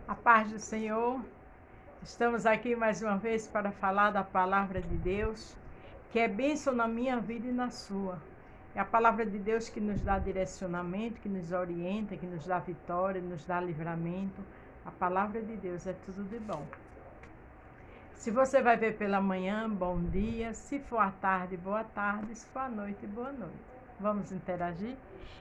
A paz do Senhor, estamos aqui mais uma vez para falar da palavra de Deus, que é bênção na minha vida e na sua. É a palavra de Deus que nos dá direcionamento, que nos orienta, que nos dá vitória, nos dá livramento. A palavra de Deus é tudo de bom. Se você vai ver pela manhã, bom dia. Se for à tarde, boa tarde. Se for à noite, boa noite. Vamos interagir?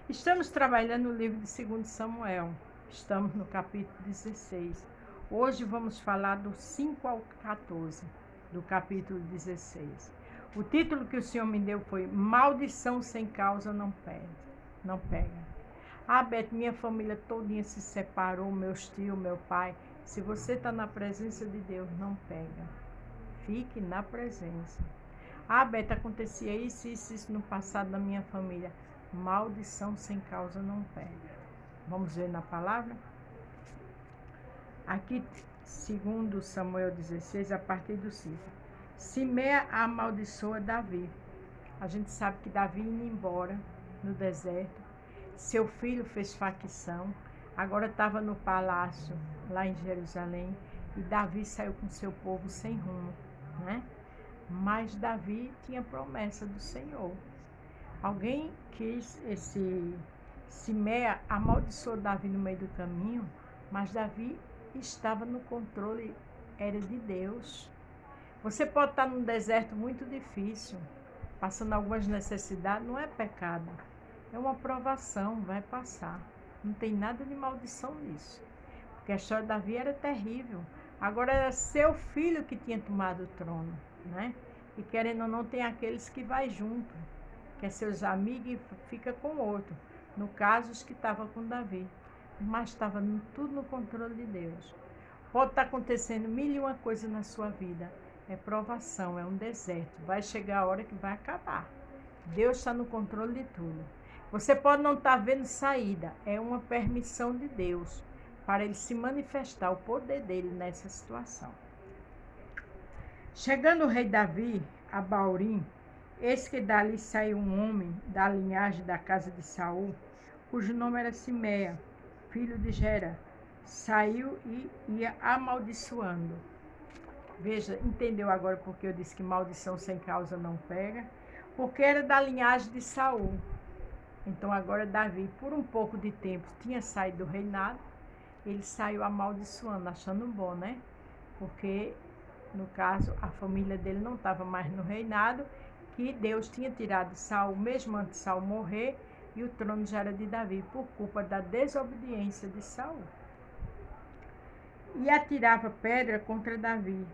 Estamos trabalhando no livro de 2 Samuel. Estamos no capítulo 16. Hoje vamos falar do 5 ao 14, do capítulo 16. O título que o Senhor me deu foi Maldição sem causa não pega. Ah, Beth, minha família todinha se separou, meus tios, meu pai. Se você está na presença de Deus, não pega. Fique na presença. Ah, Beth, acontecia isso no passado na minha família. Maldição sem causa não pega. Vamos ver na palavra? Aqui, segundo Samuel 16, a partir do 5. Simea amaldiçoa Davi. A gente sabe que Davi indo embora no deserto. Seu filho fez facção. Agora estava no palácio, lá em Jerusalém. E Davi saiu com seu povo sem rumo, né? Mas Davi tinha promessa do Senhor. Alguém quis Simea amaldiçoou Davi no meio do caminho, mas Davi estava no controle, era de Deus. Você pode estar num deserto muito difícil, passando algumas necessidades, não é pecado, é uma provação, vai passar. Não tem nada de maldição nisso, porque a história de Davi era terrível. Agora era seu filho que tinha tomado o trono, né? E querendo ou não, tem aqueles que vai junto, que é seus amigos e fica com outro. No caso, os que estavam com Davi. Mas estava tudo no controle de Deus. Pode estar acontecendo mil e uma coisa na sua vida. É provação, é um deserto. Vai chegar a hora que vai acabar. Deus está no controle de tudo. Você pode não estar vendo saída. É uma permissão de Deus para ele se manifestar, o poder dele nessa situação. Chegando o rei Davi a Baurim, eis que dali saiu um homem da linhagem da casa de Saul, cujo nome era Simea, filho de Gera. Saiu e ia amaldiçoando. Veja, entendeu agora porque eu disse que maldição sem causa não pega? Porque era da linhagem de Saul. Então agora Davi, por um pouco de tempo, tinha saído do reinado, ele saiu amaldiçoando, achando bom, né? Porque, no caso, a família dele não estava mais no reinado, que Deus tinha tirado Saul, mesmo antes de Saul morrer, e o trono já era de Davi, por culpa da desobediência de Saul. E atirava pedra contra Davi,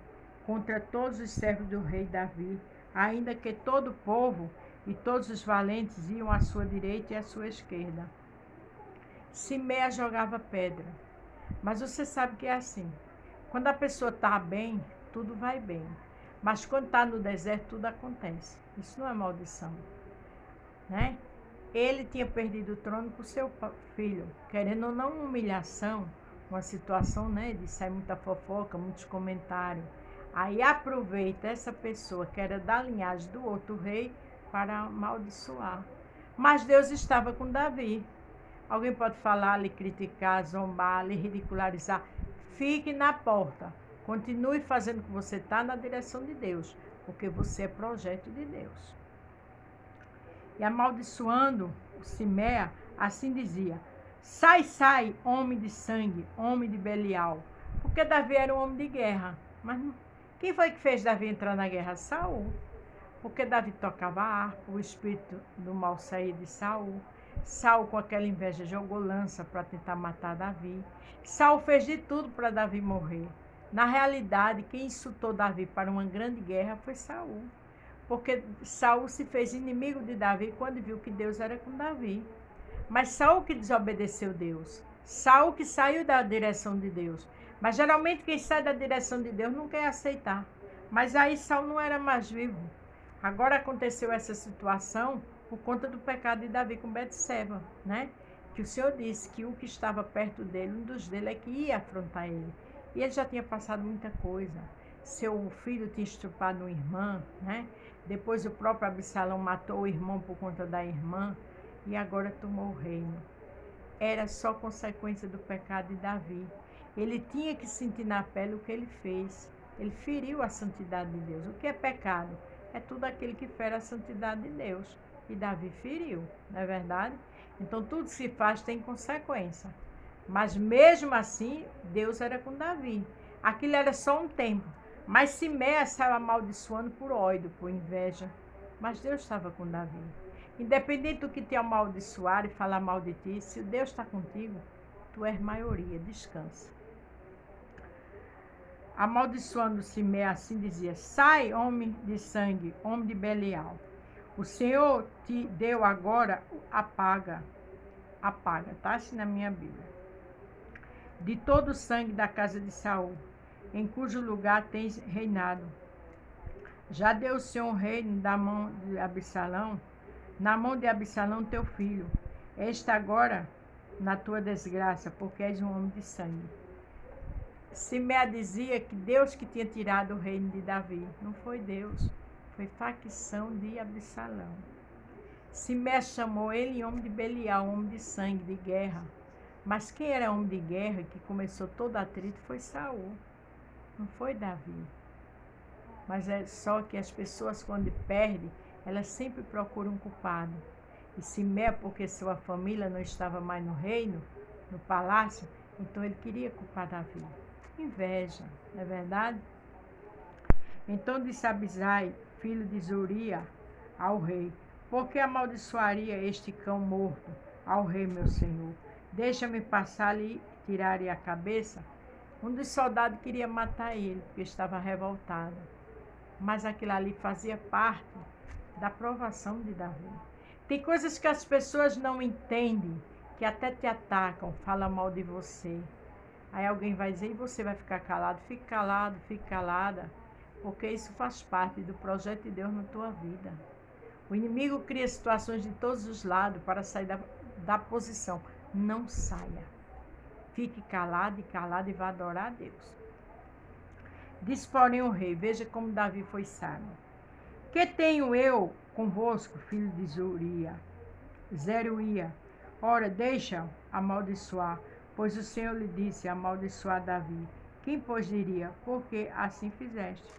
contra todos os servos do rei Davi, ainda que todo o povo e todos os valentes iam à sua direita e à sua esquerda. Simea jogava pedra. Mas você sabe que é assim. Quando a pessoa está bem, tudo vai bem. Mas quando está no deserto, tudo acontece. Isso não é maldição, né? Ele tinha perdido o trono para o seu filho, querendo ou não uma humilhação, uma situação, né, de sair muita fofoca, muitos comentários. Aí aproveita essa pessoa que era da linhagem do outro rei para amaldiçoar. Mas Deus estava com Davi. Alguém pode falar, lhe criticar, zombar, lhe ridicularizar. Fique na porta. Continue fazendo o que você está na direção de Deus, porque você é projeto de Deus. E amaldiçoando o Simea, assim dizia: sai, sai, homem de sangue, homem de Belial. Porque Davi era um homem de guerra. Mas quem foi que fez Davi entrar na guerra? Saul. Porque Davi tocava harpa, o espírito do mal saía de Saul. Saul, com aquela inveja, jogou lança para tentar matar Davi. Saul fez de tudo para Davi morrer. Na realidade, quem insultou Davi para uma grande guerra foi Saul. Porque Saul se fez inimigo de Davi quando viu que Deus era com Davi. Mas Saul que desobedeceu Deus. Saul que saiu da direção de Deus. Mas geralmente quem sai da direção de Deus não quer aceitar. Mas aí Saul não era mais vivo. Agora aconteceu essa situação por conta do pecado de Davi com Betseba, né? Que o Senhor disse que o que estava perto dele, um dos dele é que ia afrontar ele. E ele já tinha passado muita coisa. Seu filho tinha estuprado uma irmã, né? Depois o próprio Absalão matou o irmão por conta da irmã. E agora tomou o reino. era só consequência do pecado de Davi. Ele tinha que sentir na pele o que ele fez. Ele feriu a santidade de Deus. O que é pecado? É tudo aquilo que fere a santidade de Deus. E Davi feriu, não é verdade? Então tudo que se faz tem consequência. Mas mesmo assim, Deus era com Davi. Aquilo era só um tempo. Mas Simé saiu amaldiçoando por ódio, por inveja. Mas Deus estava com Davi. Independente do que te amaldiçoar e falar mal de ti, se Deus está contigo, tu és maioria, descansa. Amaldiçoando Simé, assim dizia: sai, homem de sangue, homem de Belial. O Senhor te deu agora apaga, tá assim na minha Bíblia, de todo o sangue da casa de Saul, em cujo lugar tens reinado. Já deu o Senhor o reino da mão de Absalão, na mão de Absalão teu filho. Esta agora na tua desgraça, porque és um homem de sangue. Simé dizia que Deus que tinha tirado o reino de Davi. Não foi Deus, foi facção de Absalão. Simé chamou ele homem de Belial, homem de sangue, de guerra. Mas quem era homem de guerra, que começou todo atrito, foi Saul, não foi Davi. Mas é só que as pessoas, quando perdem, elas sempre procuram um culpado. E Simé, porque sua família não estava mais no reino, no palácio, então ele queria culpar Davi. Inveja, não é verdade? Então disse Abisai, filho de Zuria, ao rei: por que amaldiçoaria este cão morto ao rei meu senhor? Deixa-me passar-lhe e tirar-lhe a cabeça. Um dos soldados queria matar ele, porque estava revoltado. Mas aquilo ali fazia parte da provação de Davi. Tem coisas que as pessoas não entendem, que até te atacam, falam mal de você. Aí alguém vai dizer, e você vai ficar calado? Fique calado, fique calada, porque isso faz parte do projeto de Deus na tua vida. O inimigo cria situações de todos os lados para sair da posição. Não saia. Fique calado e vá adorar a Deus. Disse, porém, o rei: veja como Davi foi sábio. Que tenho eu convosco, filho de Zeruia? Ora, deixa amaldiçoar, pois o Senhor lhe disse amaldiçoar Davi. Quem, pois, diria, porque assim fizeste?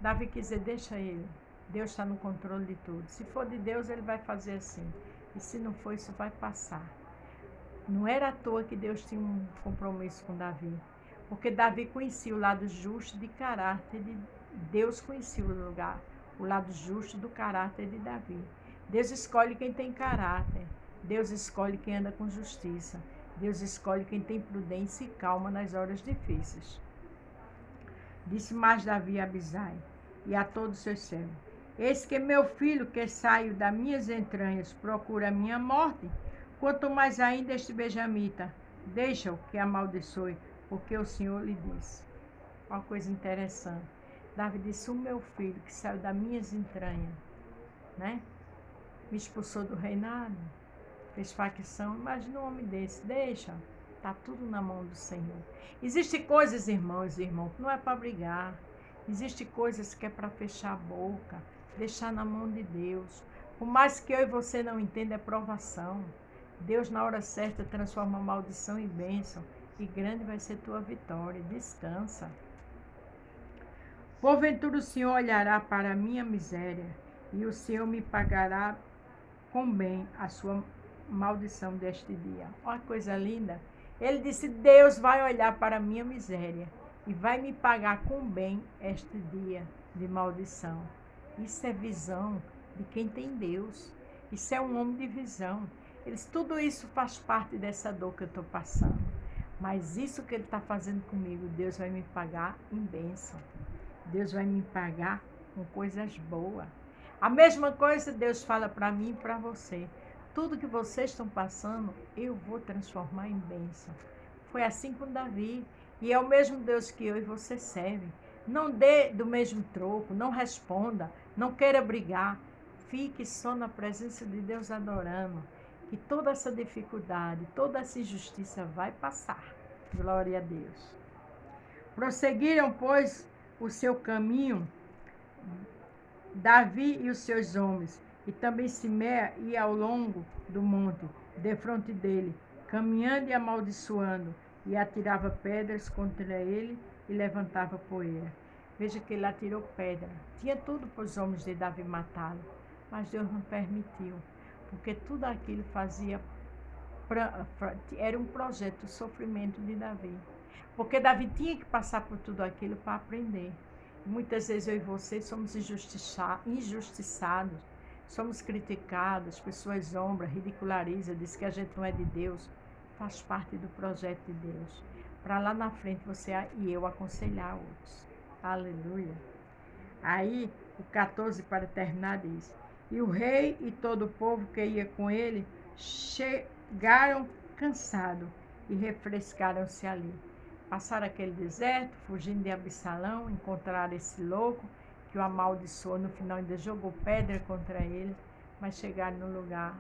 Davi quis dizer, deixa ele. Deus está no controle de tudo. Se for de Deus, ele vai fazer assim. E se não for, isso vai passar. Não era à toa que Deus tinha um compromisso com Davi. Porque Davi conhecia o lado justo de caráter de Deus, conhecia o lado justo do caráter de Davi. Deus escolhe quem tem caráter. Deus escolhe quem anda com justiça. Deus escolhe quem tem prudência e calma nas horas difíceis. Disse mais Davi a Abisai e a todos os seus servos: eis que meu filho, que saiu das minhas entranhas, procura a minha morte. Quanto mais ainda este benjamita, deixa-o que amaldiçoe, porque o Senhor lhe disse. Uma coisa interessante. Davi disse, o meu filho, que saiu das minhas entranhas, né? Me expulsou do reinado, fez facção. Imagina um homem desse, deixa, está tudo na mão do Senhor. Existem coisas, irmãos e irmãos, que não é para brigar. Existem coisas que é para fechar a boca, deixar na mão de Deus. Por mais que eu e você não entendam, é provação. Deus, na hora certa, transforma a maldição em bênção. E grande vai ser tua vitória. Descansa. Porventura o Senhor olhará para a minha miséria, e o Senhor me pagará com bem a sua maldição deste dia. Olha que coisa linda. Ele disse, Deus vai olhar para a minha miséria e vai me pagar com bem este dia de maldição. Isso é visão de quem tem Deus. Isso é um homem de visão. Tudo isso faz parte dessa dor que eu estou passando. Mas isso que ele está fazendo comigo, Deus vai me pagar em bênção. Deus vai me pagar com coisas boas. A mesma coisa Deus fala para mim e para você. Tudo que vocês estão passando, eu vou transformar em bênção. Foi assim com Davi. E é o mesmo Deus que eu e você serve. Não dê do mesmo troco, não responda, não queira brigar. Fique só na presença de Deus adorando. Que toda essa dificuldade, toda essa injustiça vai passar. Glória a Deus. Prosseguiram, pois, o seu caminho, Davi e os seus homens, e também Simé ia ao longo do monte, defronte dele, caminhando e amaldiçoando, e atirava pedras contra ele e levantava poeira. Veja que ele atirou pedra. Tinha tudo para os homens de Davi matá-lo, mas Deus não permitiu, porque tudo aquilo era um projeto de sofrimento de Davi. Porque Davi tinha que passar por tudo aquilo para aprender. Muitas vezes eu e você somos injustiçados, somos criticados, pessoas zombam, ridicularizam, dizem que a gente não é de Deus. Faz parte do projeto de Deus. Para lá na frente você e eu aconselhar outros. Aleluia. Aí, o 14 para terminar diz: e o rei e todo o povo que ia com ele chegaram cansados e refrescaram-se ali. Passaram aquele deserto, fugindo de Absalão, encontraram esse louco que o amaldiçoou, no final ainda jogou pedra contra ele, mas chegaram no lugar,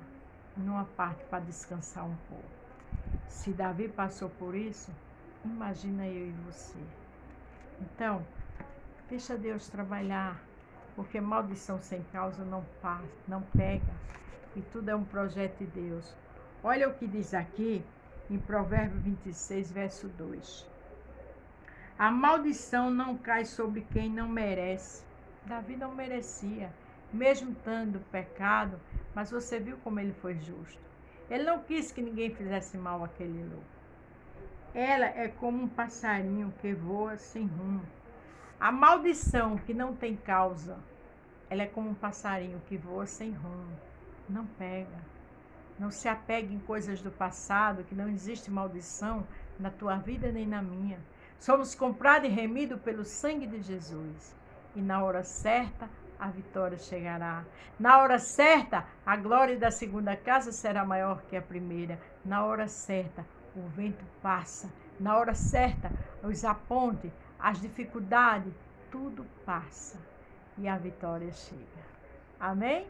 numa parte para descansar um pouco. Se Davi passou por isso, imagina eu e você. Então, deixa Deus trabalhar, porque maldição sem causa não passa, não pega, e tudo é um projeto de Deus. Olha o que diz aqui em Provérbios 26, verso 2. A maldição não cai sobre quem não merece. Davi não merecia, mesmo tendo pecado, mas você viu como ele foi justo. Ele não quis que ninguém fizesse mal àquele louco. Ela é como um passarinho que voa sem rumo. A maldição que não tem causa, ela é como um passarinho que voa sem rumo. Não pega. Não se apegue em coisas do passado, que não existe maldição na tua vida nem na minha. Somos comprados e remidos pelo sangue de Jesus. E na hora certa, a vitória chegará. Na hora certa, a glória da segunda casa será maior que a primeira. Na hora certa, o vento passa. Na hora certa, os apontes, as dificuldades, tudo passa. E a vitória chega. Amém?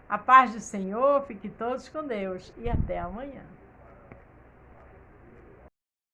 A paz do Senhor, fiquem todos com Deus e até amanhã.